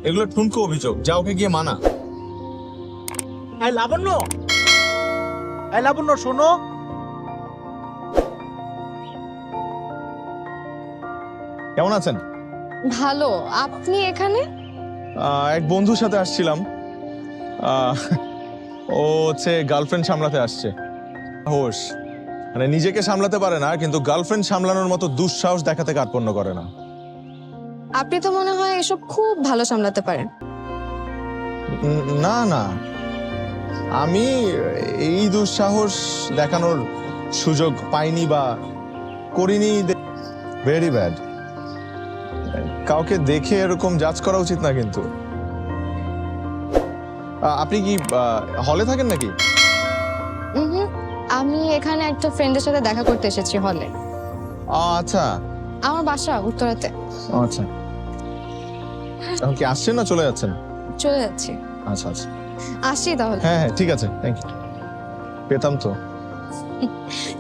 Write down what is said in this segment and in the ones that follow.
এগুলো ঠুনকো অভিযোগ, যা ওকে গিয়ে মানা। লাবণ্য, লাবণ্য শোনো। কেমন আছেন? ভালো। আপনি এখানে? এক বন্ধুর সাথে আসছিলাম। ও হচ্ছে গার্লফ্রেন্ড সামলাতে আসছে। হোস মানে নিজেকে সামলাতে পারে না, কিন্তু গার্লফ্রেন্ড সামলানোর মতো দুঃসাহস দেখাতে কার্পণ্য করে না। আপনি তো মনে হয় এসব খুব ভালো সামলাতে পারেন। না না, আমি এই দুঃসাহস দেখানোর সুযোগ পাইনি বা করিনি। Very bad. কাউকে দেখে এরকম জাজ করা উচিত না কিন্তু। আপনি কি হলে থাকেন নাকি? হুম, আমি এখানে একটা ফ্রেন্ডের সাথে দেখা করতে এসেছি হলে। আচ্ছা আমার বাসা উত্তরাতে। আচ্ছা, এখন কি আসছেন না চলে যাচ্ছেন? চলে যাচ্ছি। আচ্ছা আচ্ছা, আসি তাহলে। হ্যাঁ হ্যাঁ ঠিক আছে, থ্যাংক ইউ। পেতাম তো।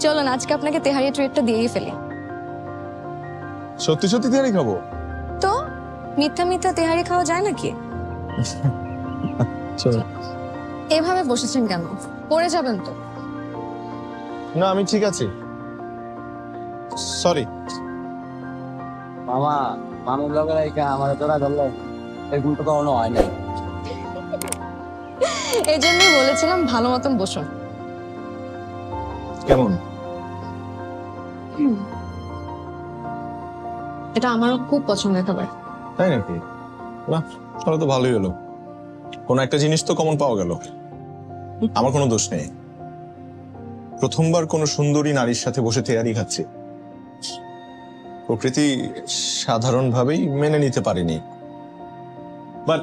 চলুন আজকে আপনাকে তেহারি ট্রিটটা দিয়েই ফেলি। সত্যি সত্যি তেহারি খাবো? তো মিথ্যা মিথ্যা তেহারি খাওয়া যায় নাকি? চলো। এভাবে বসেছেন কেন? পড়ে যাবেন তো। না আমি ঠিক আছি, সরি। মামা মামুর লগের আইকা আমার তোরা ধরলো, এরকম তো কখনো হয় নাই। এই জন্যই বলেছিলাম ভালো মতন বসুন। কেমন? এটা আমারও খুব পছন্দের খাবার। তাই নাকি? না তাহলে তো ভালোই হলো, কোন একটা জিনিস তো কমন পাওয়া গেল। আমার কোনো দোষ নেই, প্রথমবার কোনো সুন্দরী নারীর সাথে বসে তেয়ারি খাচ্ছি। প্রকৃতি সাধারণভাবেই মেনে নিতে পারেনি, বাট